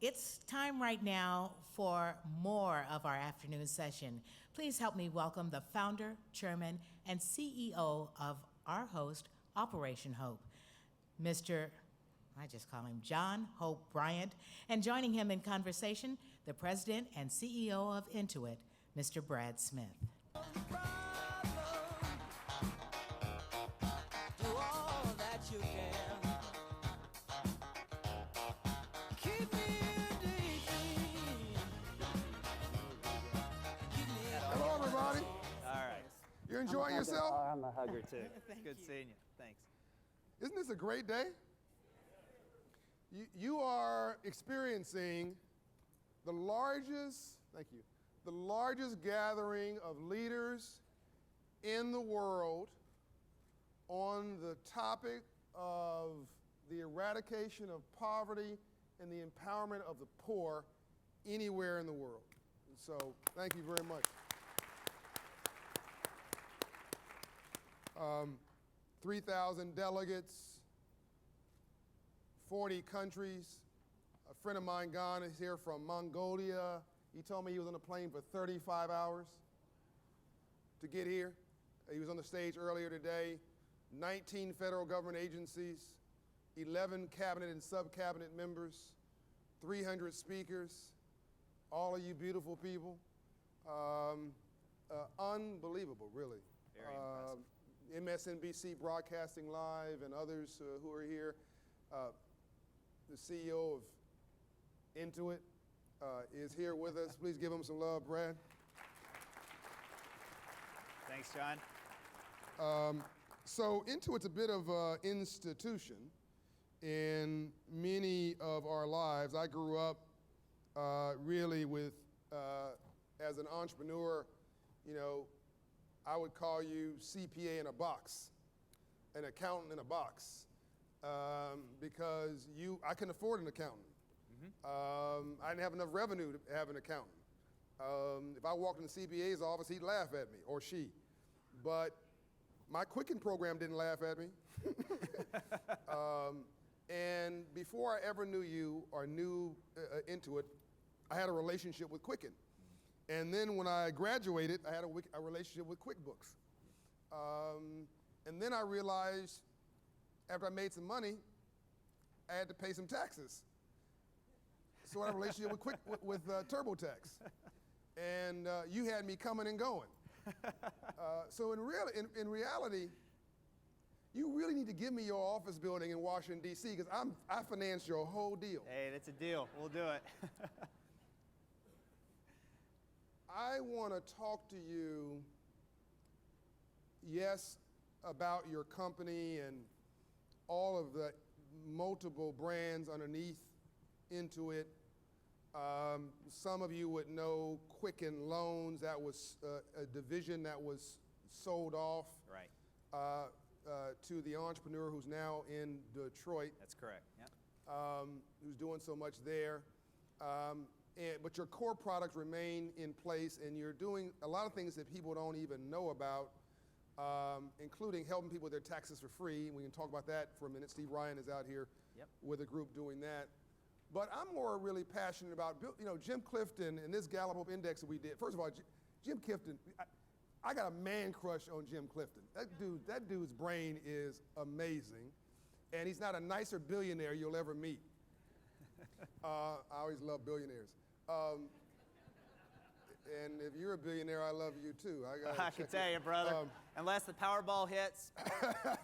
It's time right now for more of our afternoon session. Please help me welcome the founder, chairman, and CEO of our host, Operation Hope, I just call him John Hope Bryant, and joining him in conversation, the president and CEO of Intuit, Mr. Brad Smith. Hello, everybody. All right. You're enjoying yourself? I'm a hugger, too. Good seeing you. Thanks. Isn't this a great day? You are experiencing the largest gathering of leaders in the world on the topic of the eradication of poverty and the empowerment of the poor anywhere in the world. And so, thank you very much. 3,000 delegates, 40 countries. A friend of mine, Gan, is here from Mongolia. He told me he was on a plane for 35 hours to get here. He was on the stage earlier today. 19 federal government agencies, 11 cabinet and sub-cabinet members, 300 speakers, all of you beautiful people. Unbelievable, really. Very impressive. MSNBC Broadcasting Live and others who are here. The CEO of Intuit is here with us. Please give him some love, Brad. Thanks, John. So Intuit's a bit of an institution in many of our lives. I grew up really with, as an entrepreneur, I would call you CPA in a box, an accountant in a box, because I couldn't afford an accountant. Mm-hmm. I didn't have enough revenue to have an accountant. If I walked in the CPA's office, he'd laugh at me, or she. But my Quicken program didn't laugh at me. And before I ever knew you or knew Intuit, I had a relationship with Quicken. And then when I graduated, I had a relationship with QuickBooks. And then I realized, after I made some money, I had to pay some taxes. So I had a relationship with TurboTax. And you had me coming and going. So in reality, you really need to give me your office building in Washington, D.C., because I financed your whole deal. Hey, that's a deal. We'll do it. I want to talk to you, yes, about your company and all of the multiple brands underneath Intuit. Some of you would know Quicken Loans. That was a division that was sold off Right. To the entrepreneur who's now in Detroit. That's correct. Yeah. Who's doing so much there. But your core products remain in place, and you're doing a lot of things that people don't even know about, including helping people with their taxes for free. We can talk about that for a minute. Steve Ryan is out here with a group doing that. But I'm more really passionate about, Jim Clifton and this Gallup Hope Index that we did. First of all, Jim Clifton, I got a man crush on Jim Clifton. That dude's brain is amazing, and he's not a nicer billionaire you'll ever meet. I always love billionaires. And if you're a billionaire, I love you too. I can tell you, brother, unless the Powerball hits,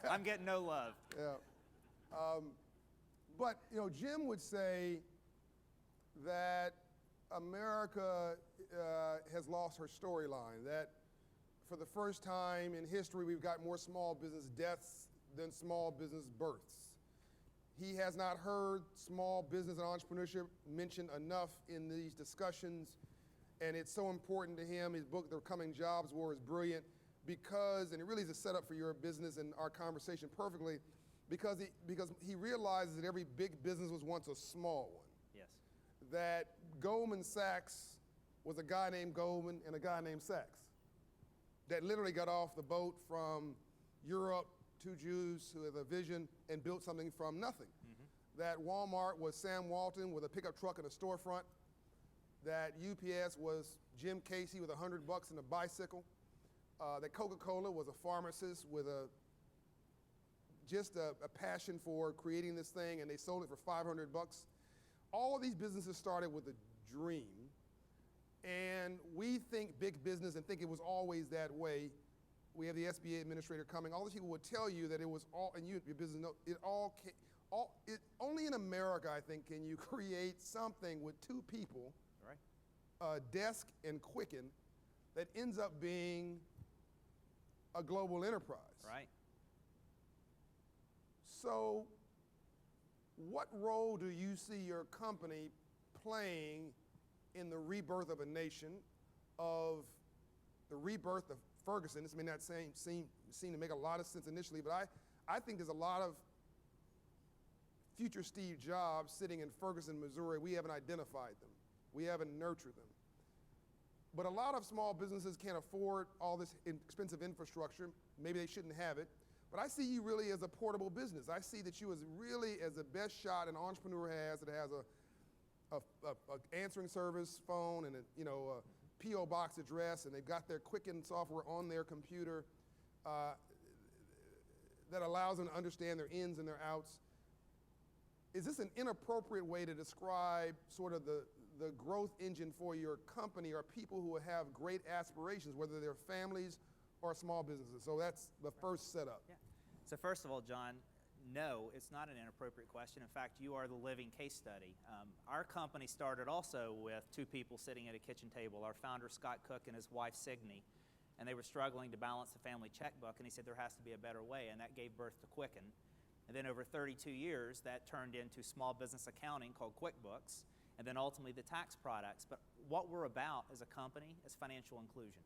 I'm getting no love. Yeah. But Jim would say that America has lost her storyline, that for the first time in history, we've got more small business deaths than small business births. He has not heard small business and entrepreneurship mentioned enough in these discussions, and it's so important to him. His book, The Coming Jobs War, is brilliant because, and it really is a setup for your business and our conversation perfectly, because he realizes that every big business was once a small one. Yes. That Goldman Sachs was a guy named Goldman and a guy named Sachs that literally got off the boat from Europe, two Jews who had a vision and built something from nothing. Mm-hmm. that Walmart was Sam Walton with a pickup truck and a storefront, that UPS was Jim Casey with $100 and a bicycle, that Coca-Cola was a pharmacist with just a passion for creating this thing, and they sold it for $500. All of these businesses started with a dream, and we think big business and think it was always that way. We have the SBA administrator coming. All these people would tell you that it was all, and you, your business, know, only in America, I think, can you create something with two people, Right. Desk and Quicken, that ends up being a global enterprise. Right. So, what role do you see your company playing in the rebirth of a nation, of the rebirth of Ferguson? This may not seem to make a lot of sense initially, but I think there's a lot of future Steve Jobs sitting in Ferguson, Missouri. We haven't identified them. We haven't nurtured them. But a lot of small businesses can't afford all this expensive infrastructure. Maybe they shouldn't have it. But I see you really as a portable business. I see that you as really as the best shot an entrepreneur has, that has a answering service phone and a P.O. box address, and they've got their Quicken software on their computer that allows them to understand their ins and their outs. Is this an inappropriate way to describe sort of the growth engine for your company, or people who have great aspirations, whether they're families or small businesses? So that's the first setup. Yeah. So first of all, John, no, it's not an inappropriate question. In fact, you are the living case study. Our company started also with two people sitting at a kitchen table, our founder, Scott Cook, and his wife, Signe, and they were struggling to balance the family checkbook, and he said there has to be a better way, and that gave birth to Quicken. And then over 32 years, that turned into small business accounting called QuickBooks, and then ultimately the tax products. But what we're about as a company is financial inclusion.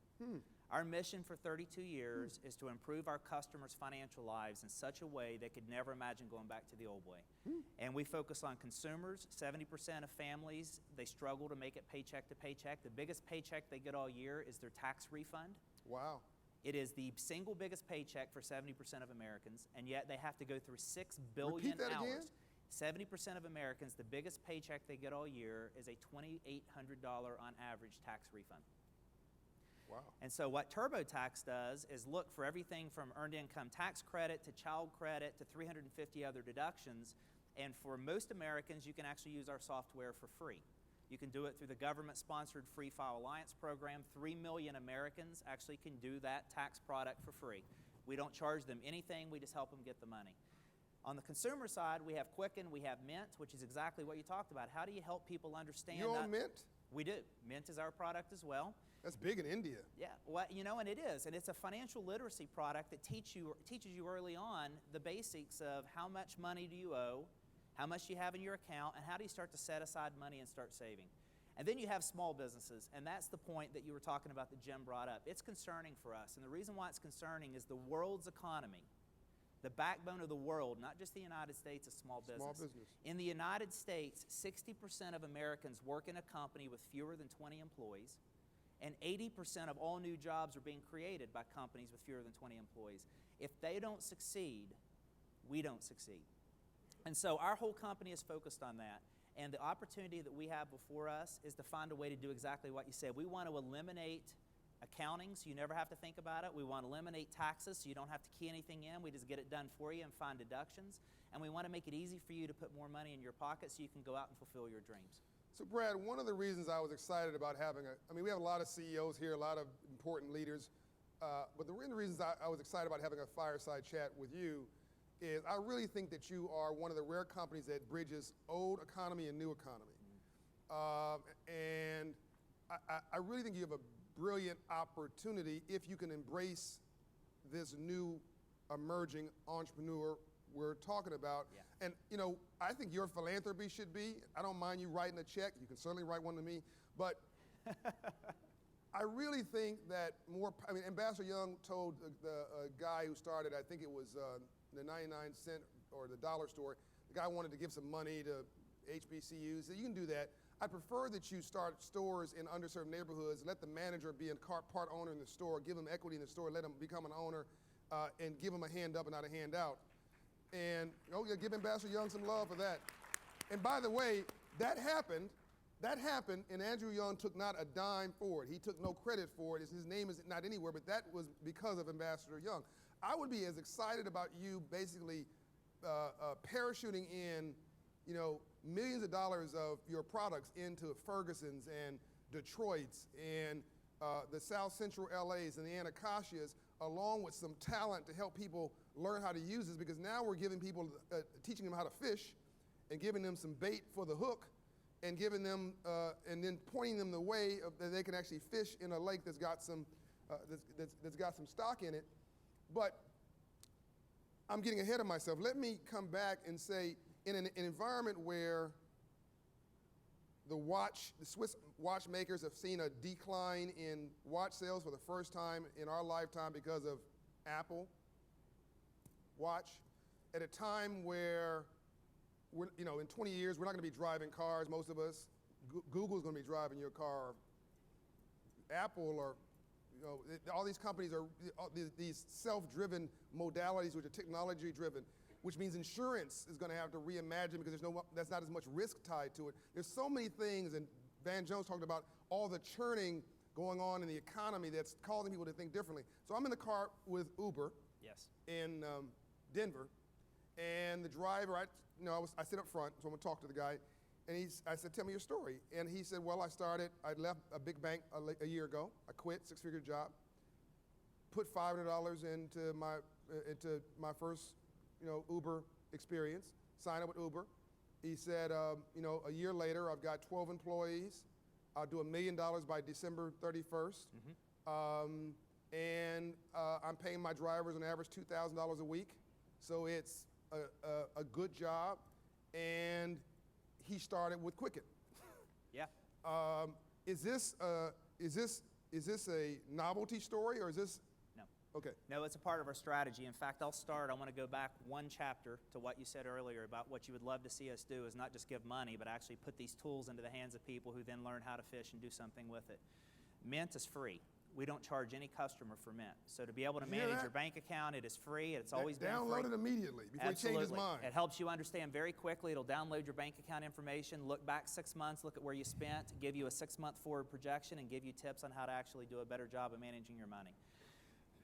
Our mission for 32 years is to improve our customers' financial lives in such a way they could never imagine going back to the old way. And we focus on consumers. 70% of families, they struggle to make it paycheck to paycheck. The biggest paycheck they get all year is their tax refund. Wow. It is the single biggest paycheck for 70% of Americans, and yet they have to go through 6 billion Repeat that hours. again? 70% of Americans, the biggest paycheck they get all year is a $2,800 on average tax refund. Wow. And so what TurboTax does is look for everything from earned income tax credit to child credit to 350 other deductions. And for most Americans, you can actually use our software for free. You can do it through the government-sponsored Free File Alliance program. 3 million Americans actually can do that tax product for free. We don't charge them anything, we just help them get the money. On the consumer side, we have Quicken, we have Mint, which is exactly what you talked about. How do you help people understand You that? own Mint? We do. Mint is our product as well. That's big in India. Yeah, well, and it is. And it's a financial literacy product that teaches you early on the basics of how much money do you owe, how much do you have in your account, and how do you start to set aside money and start saving. And then you have small businesses, and that's the point that you were talking about that Jim brought up. It's concerning for us, and the reason why it's concerning is the world's economy, the backbone of the world, not just the United States, is small business. Small business. In the United States, 60% of Americans work in a company with fewer than 20 employees, and 80% of all new jobs are being created by companies with fewer than 20 employees. If they don't succeed, we don't succeed. And so our whole company is focused on that. And the opportunity that we have before us is to find a way to do exactly what you said. We want to eliminate accounting so you never have to think about it. We want to eliminate taxes so you don't have to key anything in. We just get it done for you and find deductions. And we want to make it easy for you to put more money in your pocket so you can go out and fulfill your dreams. So Brad, one of the reasons I was excited about having we have a lot of CEOs here, a lot of important leaders, but one of the reasons I was excited about having a fireside chat with you is I really think that you are one of the rare companies that bridges old economy and new economy. And I really think you have a brilliant opportunity if you can embrace this new emerging entrepreneur we're talking about. Yeah. And I think your philanthropy should be, I don't mind you writing a check, you can certainly write one to me, but I really think that Ambassador Young told the guy who started, I think it was the 99-cent or the dollar store, the guy wanted to give some money to HBCUs. So you can do that. I prefer that you start stores in underserved neighborhoods, let the manager be a part owner in the store, give them equity in the store, let them become an owner, and give them a hand up and not a hand out. And give Ambassador Young some love for that. And by the way, that happened, and Andrew Young took not a dime for it. He took no credit for it. His name is not anywhere, but that was because of Ambassador Young. I would be as excited about you basically parachuting in, millions of dollars of your products into Ferguson's and Detroit's and the South Central LA's and the Anacostas, along with some talent to help people learn how to use this, because now we're giving people, teaching them how to fish and giving them some bait for the hook and giving them, and then pointing them the way that they can actually fish in a lake that's got some, that's got some stock in it. But I'm getting ahead of myself. Let me come back and say, in an environment where the Swiss watchmakers have seen a decline in watch sales for the first time in our lifetime because of Apple Watch, at a time where in 20 years, we're not going to be driving cars, most of us. Google's going to be driving your car. Apple, or all these companies are these self-driven modalities, which are technology-driven, which means insurance is going to have to reimagine because that's not as much risk tied to it. There's so many things, and Van Jones talked about all the churning going on in the economy that's causing people to think differently. So I'm in the car with Uber. Yes. In Denver, and the driver, I sit up front, so I'm gonna talk to the guy, and I said, tell me your story. And he said, well, I left a big bank a year ago. I quit, six-figure job, put $500 into my first, Uber experience, signed up with Uber. He said, a year later, I've got 12 employees. I'll do $1 million by December 31st. And I'm paying my drivers on average $2,000 a week. So it's a good job. And he started with Quicken. Yeah. Is this a novelty story, or is this? No. Okay. No, it's a part of our strategy. In fact, I want to go back one chapter to what you said earlier about what you would love to see us do is not just give money, but actually put these tools into the hands of people who then learn how to fish and do something with it. Mint is free. We don't charge any customer for Mint. So to be able to manage your bank account, it is free. It's always been free. Download it immediately before he changes his mind. It helps you understand very quickly. It'll download your bank account information, look back 6 months, look at where you spent, give you a 6-month forward projection, and give you tips on how to actually do a better job of managing your money.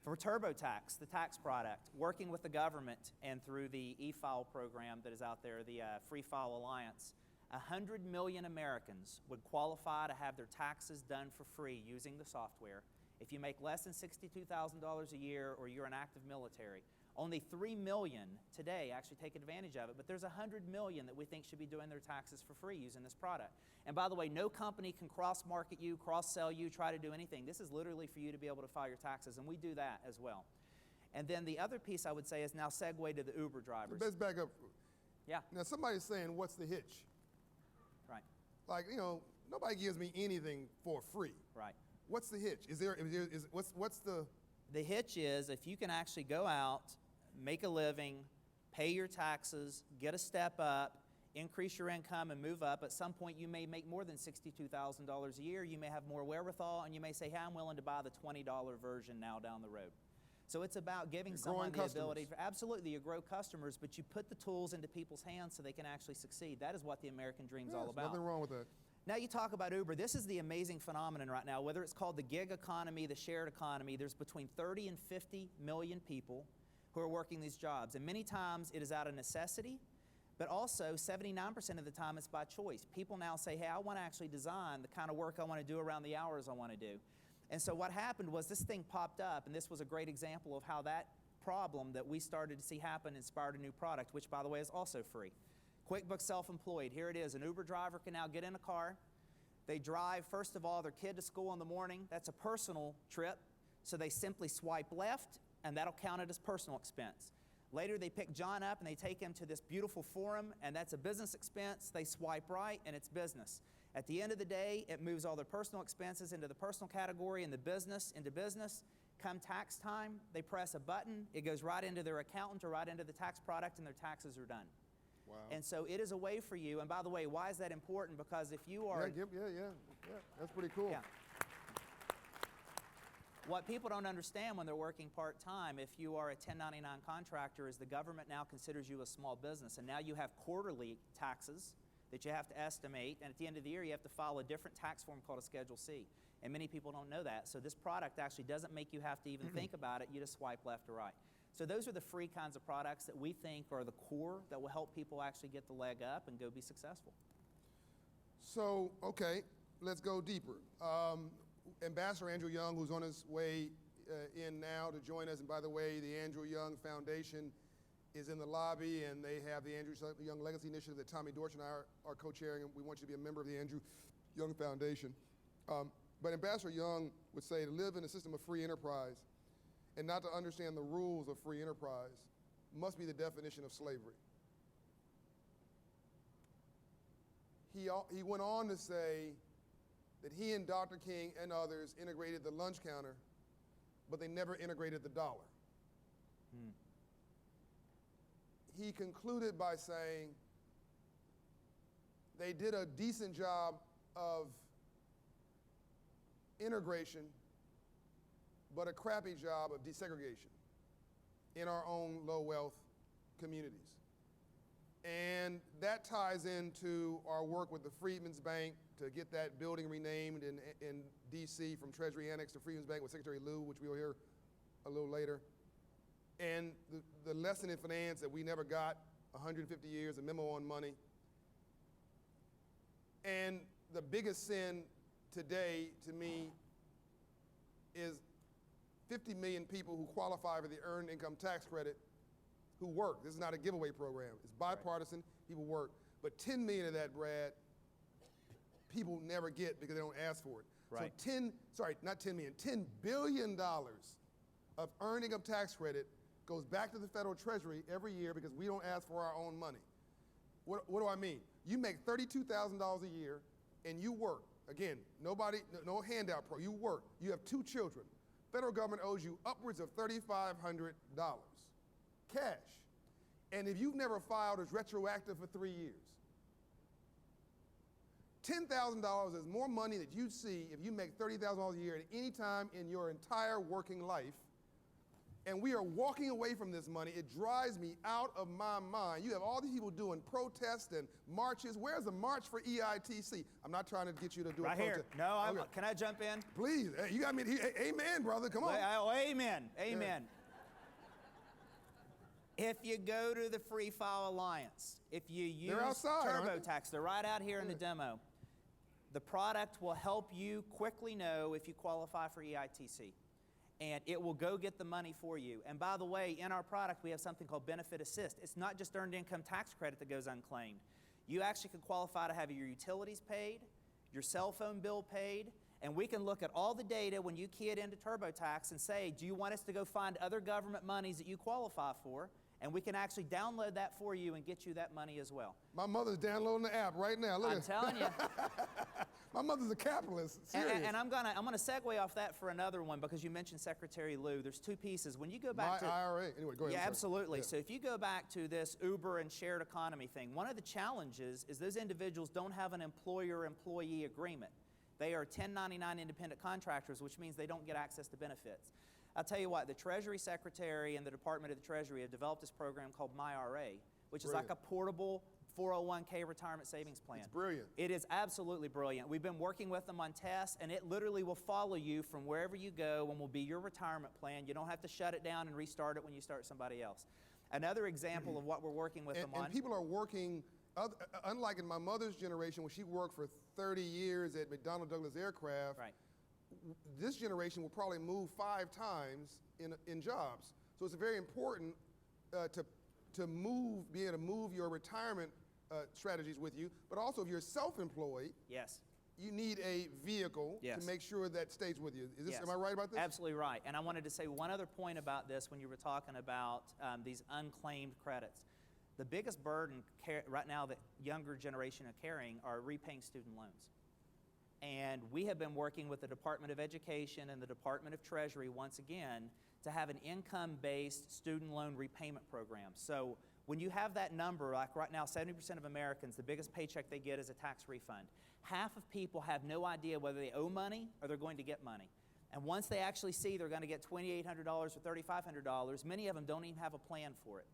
For TurboTax, the tax product, working with the government and through the e-file program that is out there, the Free File Alliance, 100 million Americans would qualify to have their taxes done for free using the software. If you make less than $62,000 a year or you're an active military, only 3 million today actually take advantage of it, but there's 100 million that we think should be doing their taxes for free using this product. And by the way, no company can cross-market you, cross-sell you, try to do anything. This is literally for you to be able to file your taxes, and we do that as well. And then the other piece I would say is now segue to the Uber drivers. Let's back up. Yeah. Now somebody's saying, what's the hitch? Right. Like, nobody gives me anything for free. Right. What's the hitch? What's the? The hitch is if you can actually go out, make a living, pay your taxes, get a step up, increase your income and move up. At some point you may make more than $62,000 a year. You may have more wherewithal, and you may say, hey, I'm willing to buy the $20 version now down the road. So it's about giving someone the ability, absolutely, you grow customers, but you put the tools into people's hands so they can actually succeed. That is what the American dream is all about. Nothing wrong with that. Now you talk about Uber. This is the amazing phenomenon right now, whether it's called the gig economy, the shared economy. There's between 30 and 50 million people who are working these jobs. And many times it is out of necessity, but also 79% of the time it's by choice. People now say, hey, I want to actually design the kind of work I want to do around the hours I want to do. And so what happened was this thing popped up, and this was a great example of how that problem that we started to see happen inspired a new product, which, by the way, is also free. QuickBooks Self-Employed. Here it is. An Uber driver can now get in a car. They drive, first of all, their kid to school in the morning. That's a personal trip. So they simply swipe left, and that'll count it as personal expense. Later, they pick John up, and they take him to this beautiful forum, and that's a business expense. They swipe right, and it's business. At the end of the day, it moves all their personal expenses into the personal category and the business into business. Come tax time, they press a button. It goes right into their accountant or right into the tax product, and their taxes are done. Wow. And so it is a way for you. And by the way, why is that important? Because if you are... Yeah, that's pretty cool. Yeah. What people don't understand when they're working part-time, if you are a 1099 contractor, is the government now considers you a small business. And now you have quarterly taxes, that you have to estimate, and at the end of the year, you have to file a different tax form called a Schedule C. And many people don't know that. So this product actually doesn't make you have to even think about it. You just swipe left or right. So those are the free kinds of products that we think are the core that will help people actually get the leg up and go be successful. So, okay, let's go deeper. Ambassador Andrew Young, who's on his way in now to join us, and by the way, the Andrew Young Foundation is in the lobby, and they have the Andrew Young Legacy Initiative that Tommy Dorch and I are co-chairing, and we want you to be a member of the Andrew Young Foundation. But Ambassador Young would say to live in a system of free enterprise and not to understand the rules of free enterprise must be the definition of slavery. He went on to say that he and Dr. King and others integrated the lunch counter, but they never integrated the dollar. He concluded by saying they did a decent job of integration, but a crappy job of desegregation in our own low-wealth communities. And that ties into our work with the Freedmen's Bank to get that building renamed in D.C. from Treasury Annex to Freedmen's Bank with Secretary Lew, which we'll hear a little later. And the lesson in finance that we never got, 150 years, a memo on money. And the biggest sin today, to me, is 50 million people who qualify for the Earned Income Tax Credit who work. This is not a giveaway program. It's bipartisan, right. People work. But 10 million of that, Brad, people never get because they don't ask for it. Right. So $10 billion of Earned Income Tax Credit goes back to the federal treasury every year because we don't ask for our own money. What do I mean? You make $32,000 a year and you work. Again, no handout pro, you work. You have 2 children. Federal government owes you upwards of $3,500 cash. And if you've never filed, it's retroactive for 3 years. $10,000 is more money that you'd see if you make $30,000 a year at any time in your entire working life. And we are walking away from this money. It drives me out of my mind. You have all these people doing protests and marches. Where's the march for EITC? I'm not trying to get you to do right a protest. Here. No, okay. Can I jump in? Please. Hey, you got me. Amen, brother. Come on. Oh, amen. Amen. If you go to the Free File Alliance, if you use TurboTax, they're right out here in the demo. The product will help you quickly know if you qualify for EITC. And it will go get the money for you. And by the way, in our product, we have something called Benefit Assist. It's not just Earned Income Tax Credit that goes unclaimed. You actually can qualify to have your utilities paid, your cell phone bill paid, and we can look at all the data when you key it into TurboTax and say, do you want us to go find other government monies that you qualify for? And we can actually download that for you and get you that money as well. My mother's downloading the app right now. Look I'm telling you. My mother's a capitalist. Serious. And I'm gonna segue off that for another one because you mentioned Secretary Lew. There's 2 pieces. When you go back to IRA. Anyway, go ahead. Yeah, absolutely. Yeah. So if you go back to this Uber and shared economy thing, one of the challenges is those individuals don't have an employer-employee agreement. They are 1099 independent contractors, which means they don't get access to benefits. I'll tell you what, the Treasury Secretary and the Department of the Treasury have developed this program called MyRA, which is like a portable 401k retirement savings plan. It's brilliant. It is absolutely brilliant. We've been working with them on tests, and it literally will follow you from wherever you go and will be your retirement plan. You don't have to shut it down and restart it when you start somebody else. Another example of what we're working with them on. And people are working, unlike in my mother's generation when she worked for 30 years at McDonnell Douglas Aircraft, right. This generation will probably move 5 times in jobs. So it's very important to be able to move your retirement strategies with you, but also if you're self-employed, yes, you need a vehicle to make sure that stays with you. Am I right about this? Absolutely right. And I wanted to say one other point about this when you were talking about these unclaimed credits. The biggest burden right now that younger generation are carrying are repaying student loans. And we have been working with the Department of Education and the Department of Treasury once again to have an income-based student loan repayment program. So when you have that number, like right now 70% of Americans, the biggest paycheck they get is a tax refund. Half of people have no idea whether they owe money or they're going to get money. And once they actually see they're going to get $2,800 or $3,500, many of them don't even have a plan for it.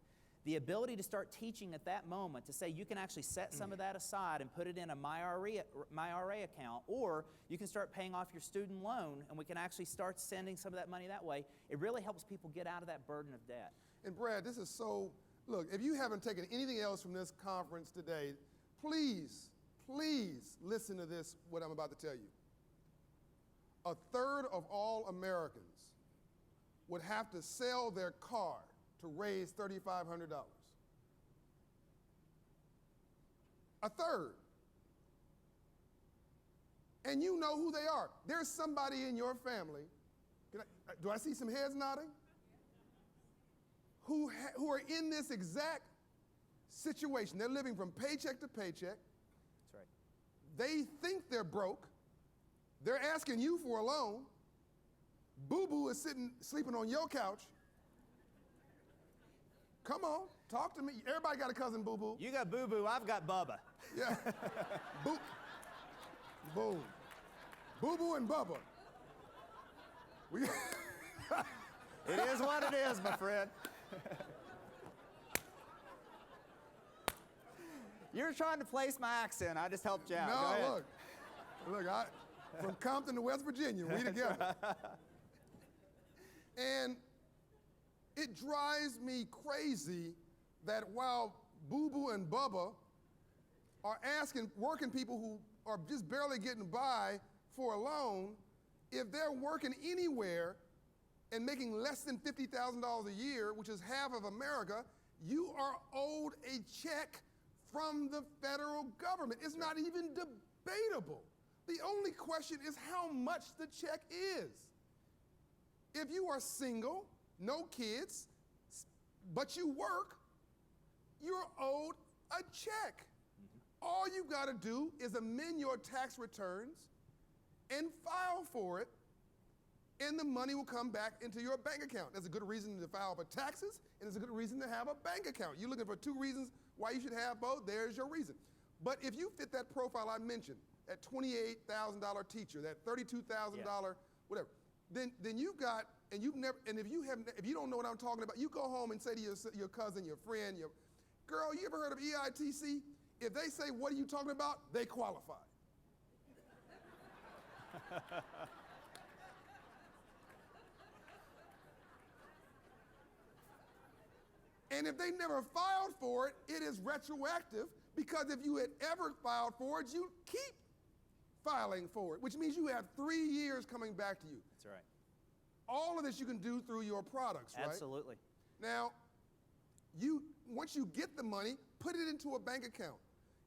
the ability to start teaching at that moment, to say you can actually set some of that aside and put it in a MyRA account, or you can start paying off your student loan, and we can actually start sending some of that money that way. It really helps people get out of that burden of debt. And Brad, this is so, look, if you haven't taken anything else from this conference today, please listen to this, what I'm about to tell you. A third of all Americans would have to sell their car to raise $3,500. A third. And you know who they are. There's somebody in your family, do I see some heads nodding? Who are in this exact situation. They're living from paycheck to paycheck. That's right. They think they're broke. They're asking you for a loan. Boo-boo is sleeping on your couch. Come on, talk to me. Everybody got a cousin Boo-boo. You got Boo-boo, I've got Bubba. Yeah. Boom. Boo-boo and Bubba. It is what it is, my friend. You're trying to place my accent. I just helped you out. Go ahead. No, look, from Compton to West Virginia, we together. And it drives me crazy that while Boo Boo and Bubba are asking working people who are just barely getting by for a loan, if they're working anywhere and making less than $50,000 a year, which is half of America, you are owed a check from the federal government. It's not even debatable. The only question is how much the check is. If you are single, no kids, but you work, you're owed a check. All you got to do is amend your tax returns and file for it, and the money will come back into your bank account. That's a good reason to file for taxes, and it's a good reason to have a bank account. You're looking for 2 reasons why you should have both. There's your reason. But if you fit that profile I mentioned, that $28,000 teacher, that $32,000 whatever, then you've got, and you've never, and if you don't know what I'm talking about, you go home and say to your cousin, your friend, your girl, you ever heard of EITC? If they say, what are you talking about? They qualify. And if they never filed for it, it is retroactive, because if you had ever filed for it, you keep filing for it, which means you have 3 years coming back to you. That's right. All of this you can do through your products, right? Absolutely. Now, once you get the money, put it into a bank account.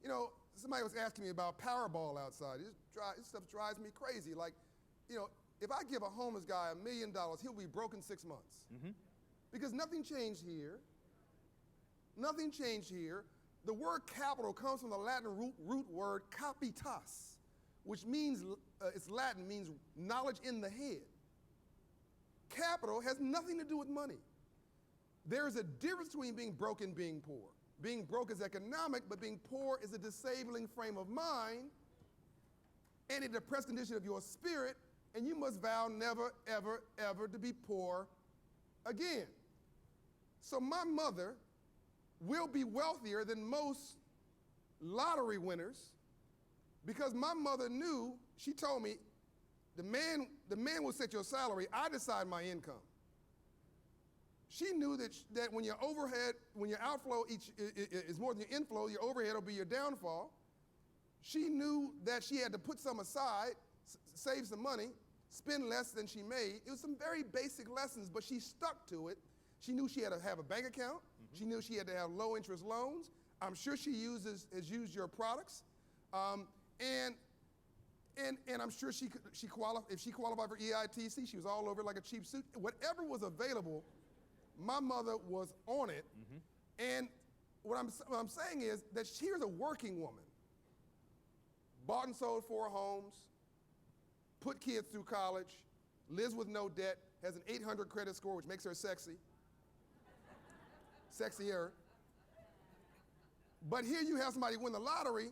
You know, somebody was asking me about Powerball outside. This stuff drives me crazy. Like, you know, if I give a homeless guy $1 million, he'll be broke in 6 months. Mm-hmm. Because nothing changed here. Nothing changed here. The word capital comes from the Latin root word capitas, which means, it's Latin, means knowledge in the head. Capital has nothing to do with money. There is a difference between being broke and being poor. Being broke is economic, but being poor is a disabling frame of mind and a depressed condition of your spirit, and you must vow never, ever, ever to be poor again. So my mother will be wealthier than most lottery winners, because my mother knew, she told me, the man will set your salary, I decide my income. She knew that when your outflow is more than your inflow, your overhead will be your downfall. She knew that she had to put some aside, save some money, spend less than she made. It was some very basic lessons, but she stuck to it. She knew she had to have a bank account. Mm-hmm. She knew she had to have low interest loans. I'm sure she has used your products. And I'm sure if she qualified for EITC, she was all over it like a cheap suit. Whatever was available, my mother was on it. Mm-hmm. And what I'm saying is that here's a working woman. Bought and sold 4 homes, put kids through college, lives with no debt, has an 800 credit score, which makes her sexy. Sexier. But here you have somebody win the lottery,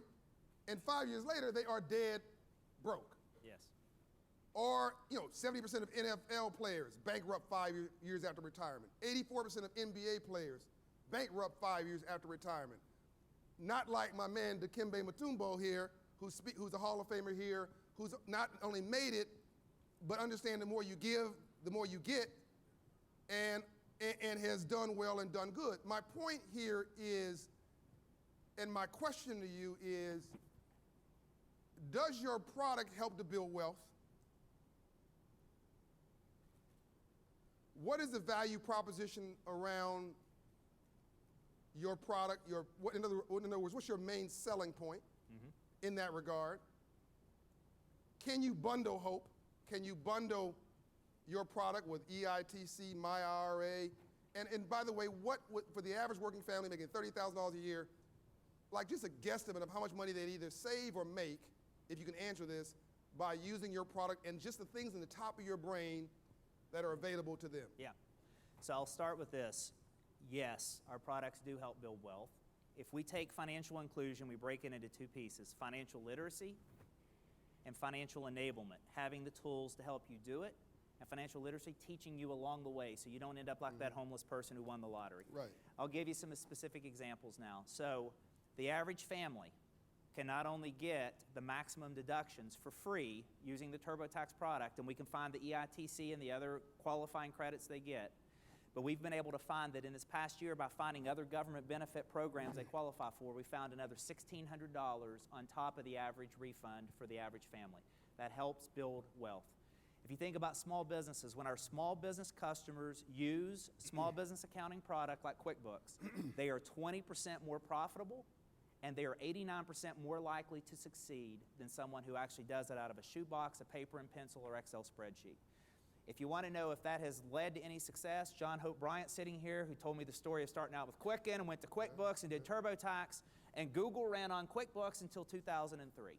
and 5 years later, they are dead broke. Yes. Or, 70% of NFL players bankrupt 5 years after retirement. 84% of NBA players bankrupt 5 years after retirement. Not like my man Dikembe Mutombo here, who's a Hall of Famer here, who's not only made it, but understand the more you give, the more you get, and has done well and done good. My point here is, and my question to you is, does your product help to build wealth? What is the value proposition around your product? In other words, what's your main selling point in that regard? Can you bundle hope? Can you bundle your product with EITC, My IRA? And by the way, for the average working family making $30,000 a year, like just a guesstimate of how much money they'd either save or make, if you can answer this, by using your product and just the things in the top of your brain that are available to them. Yeah. So I'll start with this. Yes, our products do help build wealth. If we take financial inclusion, we break it into two pieces: financial literacy and financial enablement, having the tools to help you do it, and financial literacy teaching you along the way so you don't end up like that homeless person who won the lottery. Right. I'll give you some specific examples now. So the average family can not only get the maximum deductions for free using the TurboTax product, and we can find the EITC and the other qualifying credits they get, but we've been able to find that in this past year, by finding other government benefit programs they qualify for, we found another $1,600 on top of the average refund for the average family. That helps build wealth. If you think about small businesses, when our small business customers use small business accounting product like QuickBooks, they are 20% more profitable, and they are 89% more likely to succeed than someone who actually does it out of a shoebox, a paper and pencil, or Excel spreadsheet. If you want to know if that has led to any success, John Hope Bryant sitting here, who told me the story of starting out with Quicken and went to QuickBooks and did TurboTax, and Google ran on QuickBooks until 2003.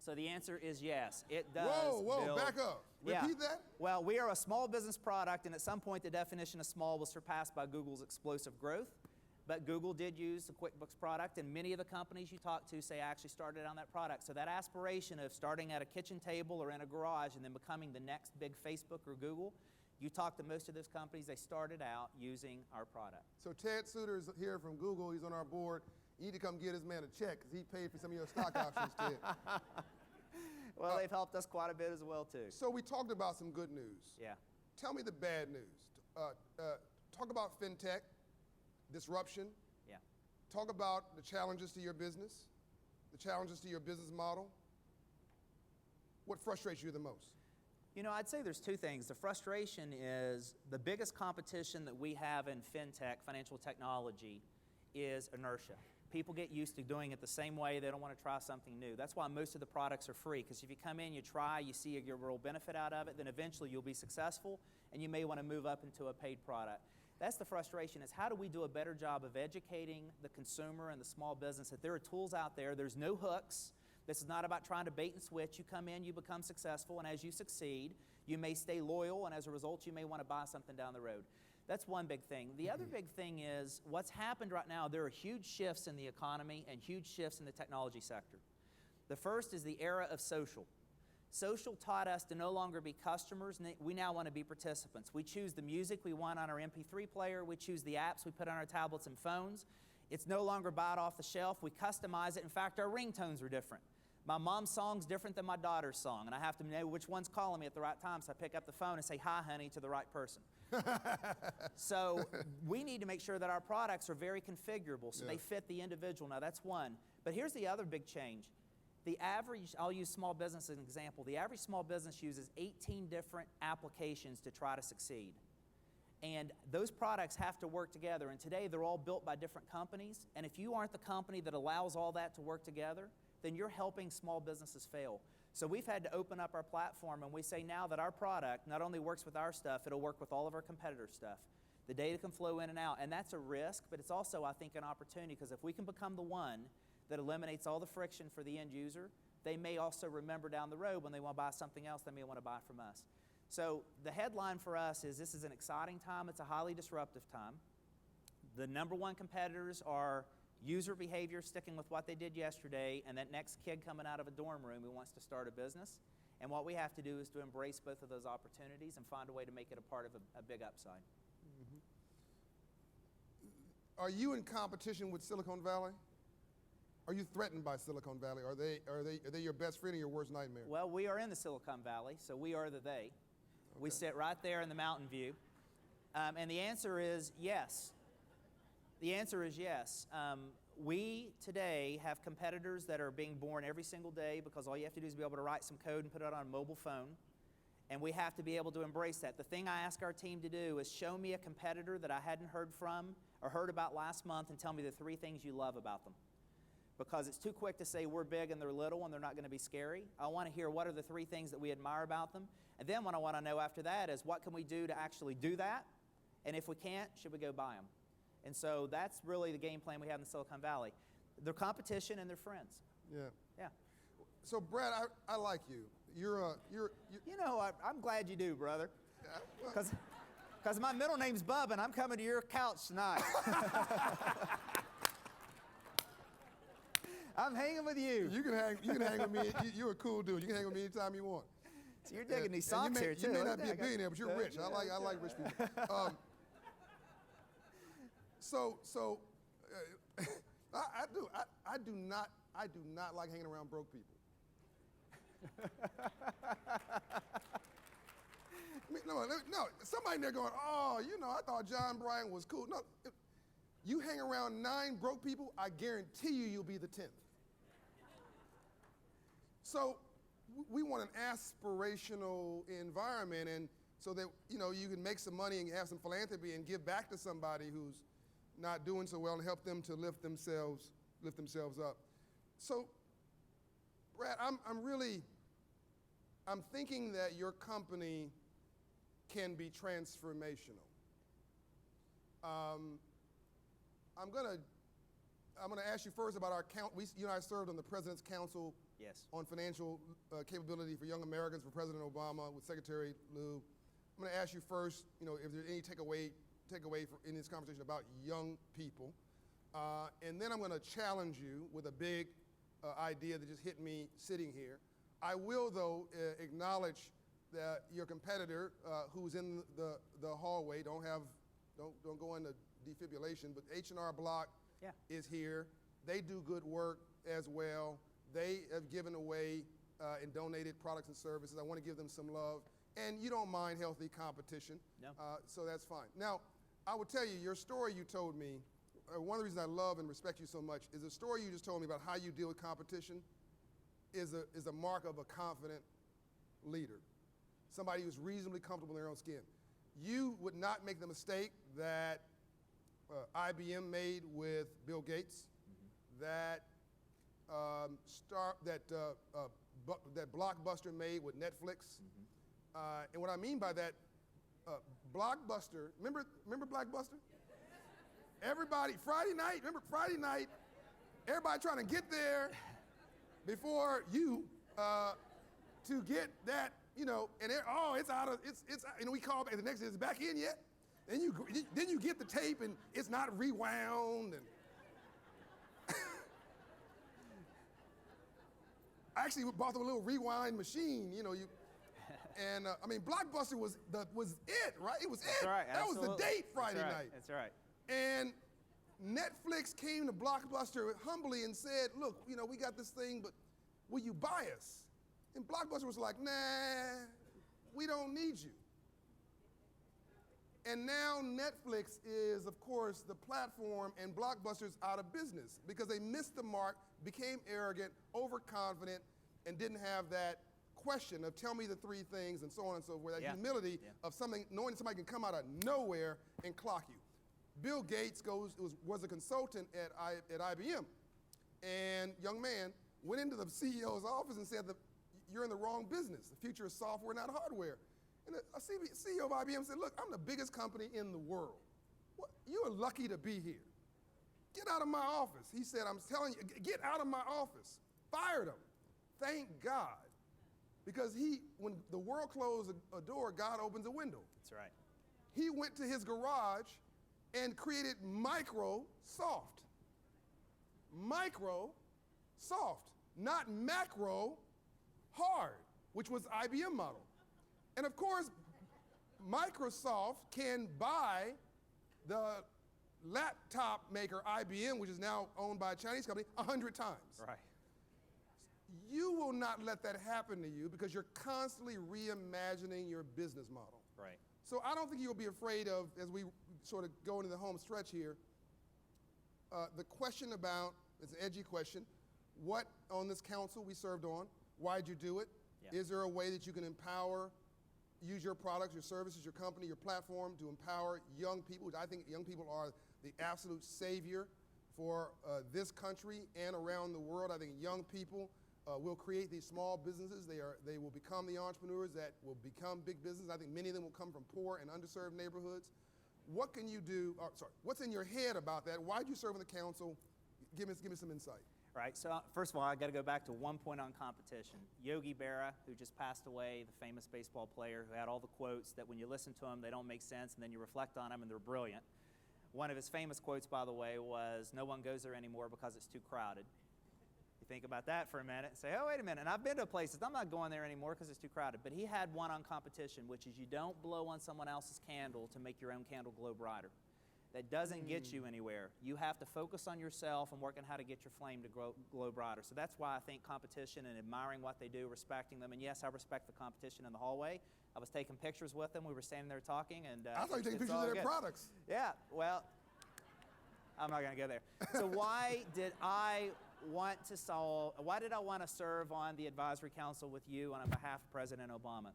So the answer is yes, it does. Whoa, build. back up. Repeat that? Well, we are a small business product, and at some point the definition of small was surpassed by Google's explosive growth. But Google did use the QuickBooks product, and many of the companies you talk to say actually started on that product. So that aspiration of starting at a kitchen table or in a garage and then becoming the next big Facebook or Google, you talk to most of those companies, they started out using our product. So Ted Suter's here from Google. He's on our board. You need to come get his man a check because he paid for some of your stock options, Ted. Well, they've helped us quite a bit as well, too. So we talked about some good news. Yeah. Tell me the bad news. Talk about fintech, disruption. Yeah. Talk about the challenges to your business, the challenges to your business model. What frustrates you the most? You know, I'd say there's two things. The frustration is the biggest competition that we have in fintech, financial technology, is inertia. People get used to doing it the same way. They don't want to try something new. That's why most of the products are free, because if you come in, you try, you see a real benefit out of it, then eventually you'll be successful, and you may want to move up into a paid product. That's the frustration, is how do we do a better job of educating the consumer and the small business that there are tools out there, there's no hooks. This is not about trying to bait and switch. You come in, you become successful, and as you succeed, you may stay loyal, and as a result, you may want to buy something down the road. That's one big thing. The other big thing is what's happened right now, there are huge shifts in the economy and huge shifts in the technology sector. The first is the era of social. Social taught us to no longer be customers. We now want to be participants. We choose the music we want on our MP3 player. We choose the apps we put on our tablets and phones. It's no longer buy it off the shelf. We customize it. In fact, our ringtones are different. My mom's song's different than my daughter's song, and I have to know which one's calling me at the right time, so I pick up the phone and say, "Hi, honey," to the right person. So we need to make sure that our products are very configurable so they fit the individual. Now, that's one. But here's the other big change. The average, I'll use small business as an example, the average small business uses 18 different applications to try to succeed. And those products have to work together, and today they're all built by different companies, and if you aren't the company that allows all that to work together, then you're helping small businesses fail. So we've had to open up our platform, and we say now that our product not only works with our stuff, it'll work with all of our competitors' stuff. The data can flow in and out, and that's a risk, but it's also, I think, an opportunity, because if we can become the one that eliminates all the friction for the end user, they may also remember down the road when they want to buy something else, they may want to buy from us. So the headline for us is this is an exciting time. It's a highly disruptive time. The number one competitors are user behavior, sticking with what they did yesterday, and that next kid coming out of a dorm room who wants to start a business. And what we have to do is to embrace both of those opportunities and find a way to make it a part of a big upside. Are you in competition with Silicon Valley? Are you threatened by Silicon Valley? Are they your best friend or your worst nightmare? Well, we are in the Silicon Valley, so we are the they. Okay. We sit right there in the mountain view. And the answer is yes. The answer is yes. We today have competitors that are being born every single day because all you have to do is be able to write some code and put it on a mobile phone. And we have to be able to embrace that. The thing I ask our team to do is show me a competitor that I hadn't heard from or heard about last month and tell me the 3 things you love about them. Because it's too quick to say we're big and they're little and they're not going to be scary. I want to hear what are the 3 things that we admire about them. And then what I want to know after that is what can we do to actually do that? And if we can't, should we go buy them? And so that's really the game plan we have in the Silicon Valley. They're competition and they're friends. Yeah. Yeah. So Brad, I like you. You're You know, I'm glad you do, brother. Because my middle name's Bub and I'm coming to your couch tonight. I'm hanging with you. You can hang with me. You're a cool dude. You can hang with me anytime you want. So you're digging these socks here too. You may not be a billionaire, but you're rich. I like rich people. I do not like hanging around broke people. I mean, no. Somebody in there going, oh, I thought John Bryant was cool. No, you hang around 9 broke people, I guarantee you'll be the 10th. So we want an aspirational environment, and so that you can make some money and have some philanthropy and give back to somebody who's not doing so well and help them to lift themselves up. So, Brad, I'm thinking that your company can be transformational. I'm gonna ask you first about our count. You and I served on the President's Council on Financial Capability for Young Americans for President Obama with Secretary Lew. I'm gonna ask you first, if there's any takeaway in this conversation about young people, and then I'm gonna challenge you with a big idea that just hit me sitting here. I will, though, acknowledge that your competitor, who's in the hallway, don't go into defibrillation, but H&R Block is here. They do good work as well. They have given away and donated products and services. I want to give them some love. And you don't mind healthy competition, no. So that's fine. Now, I will tell you, your story you told me, one of the reasons I love and respect you so much is the story you just told me about how you deal with competition is a mark of a confident leader, somebody who's reasonably comfortable in their own skin. You would not make the mistake that IBM made with Bill Gates, that Blockbuster made with Netflix. And what I mean by that, Blockbuster, remember Blockbuster? Everybody, Friday night, everybody trying to get there before you to get that, and it's out of, we call back, the next day, is it back in yet? Then you get the tape and it's not rewound. And I actually bought a little rewind machine, Blockbuster was it, right? It was That's it. Right, that absolutely. was the date Friday night. That's right. And Netflix came to Blockbuster humbly and said, look, we got this thing, but will you buy us? And Blockbuster was like, nah, we don't need you. And now Netflix is, of course, the platform, and Blockbuster's out of business because they missed the mark, became arrogant, overconfident, and didn't have that question of tell me the 3 things and so on and so forth, that humility of knowing that somebody can come out of nowhere and clock you. Bill Gates was a consultant at IBM, and young man went into the CEO's office and said that you're in the wrong business. The future is software, not hardware. And a CEO of IBM said, look, I'm the biggest company in the world. You are lucky to be here. Get out of my office. He said, I'm telling you, get out of my office. Fired him. Thank God. Because when the world closes a door, God opens a window. That's right. He went to his garage and created Microsoft. Microsoft, not macro, hard, which was IBM model. And of course, Microsoft can buy the laptop maker IBM, which is now owned by a Chinese company, 100 times. Right. You will not let that happen to you because you're constantly reimagining your business model. Right. So I don't think you'll be afraid of, as we sort of go into the home stretch here, the question about, it's an edgy question, what on this council we served on, why'd you do it? Yeah. Is there a way that you can empower, use your products, your services, your company, your platform to empower young people? I think young people are the absolute savior for this country and around the world. I think young people will create these small businesses. They will become the entrepreneurs that will become big business. I think many of them will come from poor and underserved neighborhoods. What can you do, what's in your head about that? Why'd you serve on the council? Give me some insight. Right, so first of all, I got to go back to one point on competition. Yogi Berra, who just passed away, the famous baseball player who had all the quotes that when you listen to them, they don't make sense, and then you reflect on them and they're brilliant. One of his famous quotes, by the way, was, "No one goes there anymore because it's too crowded." You think about that for a minute and say, oh, wait a minute, and I've been to places, I'm not going there anymore because it's too crowded. But he had one on competition, which is you don't blow on someone else's candle to make your own candle glow brighter. That doesn't get you anywhere. You have to focus on yourself and work on how to get your flame to glow brighter. So that's why I think competition and admiring what they do, respecting them, and yes, I respect the competition in the hallway. I was taking pictures with them. We were standing there talking, and I thought you were taking it's pictures all of their good. products. Yeah, well, I'm not going to go there. So why did I want to serve on the advisory council with you on behalf of President Obama?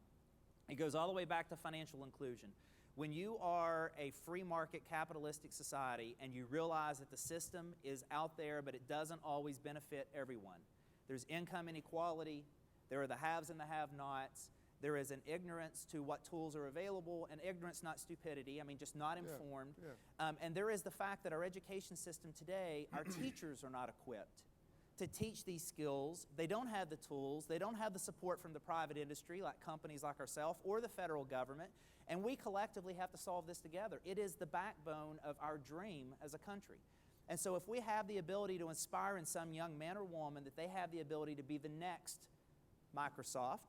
It goes all the way back to financial inclusion. When you are a free market capitalistic society and you realize that the system is out there but it doesn't always benefit everyone. There's income inequality, there are the haves and the have-nots, there is an ignorance to what tools are available, and ignorance, not stupidity, I mean just not informed. Yeah. And there is the fact that our education system today, our teachers are not equipped to teach these skills. They don't have the tools, they don't have the support from the private industry like companies like ourselves or the federal government, and we collectively have to solve this together. It is the backbone of our dream as a country. And so if we have the ability to inspire in some young man or woman that they have the ability to be the next Microsoft,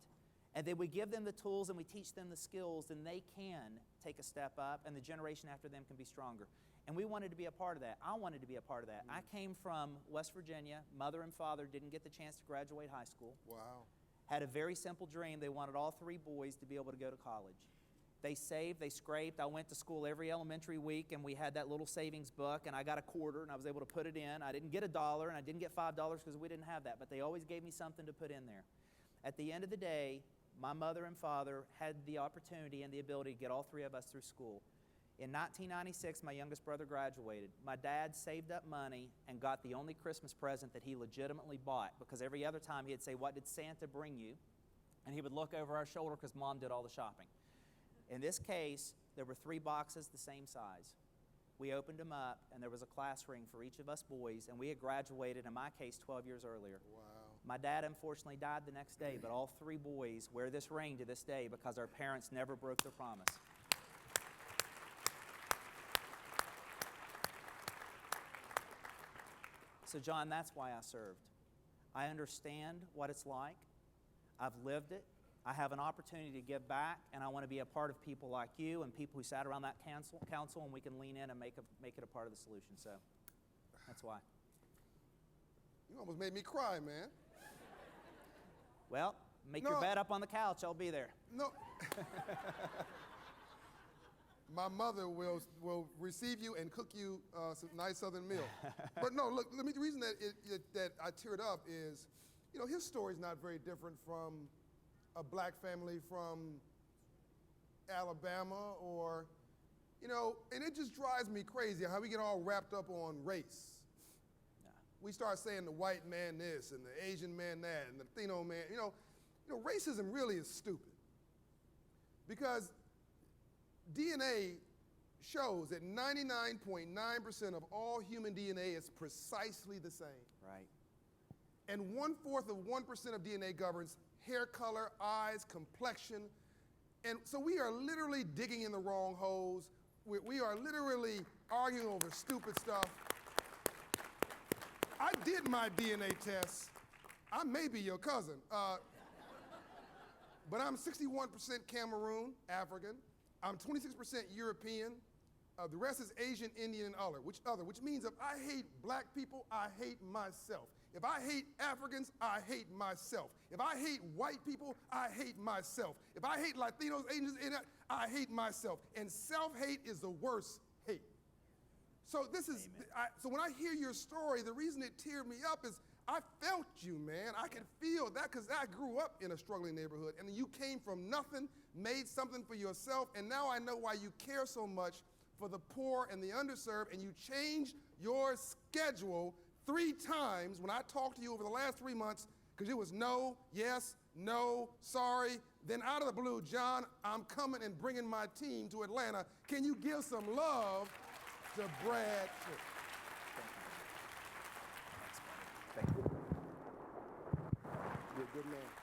and then we give them the tools and we teach them the skills, then they can take a step up and the generation after them can be stronger. And we wanted to be a part of that. I wanted to be a part of that. I came from West Virginia. Mother and father didn't get the chance to graduate high school. Wow. Had a very simple dream. They wanted all three boys to be able to go to college. They saved, they scraped. I went to school every elementary week, and we had that little savings book, and I got a quarter, and I was able to put it in. I didn't get $1, and I didn't get $5 because we didn't have that, but they always gave me something to put in there. At the end of the day, my mother and father had the opportunity and the ability to get all three of us through school. In 1996, my youngest brother graduated. My dad saved up money and got the only Christmas present that he legitimately bought, because every other time he'd say, "What did Santa bring you?" And he would look over our shoulder because Mom did all the shopping. In this case, there were 3 boxes the same size. We opened them up, and there was a class ring for each of us boys, and we had graduated, in my case, 12 years earlier. Wow. My dad unfortunately died the next day, but all 3 boys wear this ring to this day because our parents never broke their promise. So John, that's why I served. I understand what it's like. I've lived it. I have an opportunity to give back, and I want to be a part of people like you and people who sat around that council, and we can lean in and make it a part of the solution. So that's why. You almost made me cry, man. Well, make your bed up on the couch. I'll be there. No. My mother will receive you and cook you some nice Southern meal. But no, look, the reason that I teared up is, you know, his story is not very different from a black family from Alabama, or, you know, and it just drives me crazy how we get all wrapped up on race. We start saying the white man this and the Asian man that and the Latino man. You know, racism really is stupid, because DNA shows that 99.9% of all human DNA is precisely the same. Right. And 1/4 of 1% of DNA governs hair color, eyes, complexion. And so we are literally digging in the wrong holes. We are literally arguing over stupid stuff. I did my DNA test. I may be your cousin. But I'm 61% Cameroon, African. I'm 26% European. The rest is Asian, Indian, and other, which means if I hate black people, I hate myself. If I hate Africans, I hate myself. If I hate white people, I hate myself. If I hate Latinos, Asians, I hate myself. And self-hate is the worst hate. So so when I hear your story, the reason it teared me up is I felt you, man. I can feel that because I grew up in a struggling neighborhood, and you came from nothing, made something for yourself, and now I know why you care so much for the poor and the underserved, and you changed your schedule 3 times when I talked to you over the last 3 months, because it was no, yes, no, sorry. Then out of the blue, John, I'm coming and bringing my team to Atlanta. Can you give some love to Brad? Thank you. You're a good man.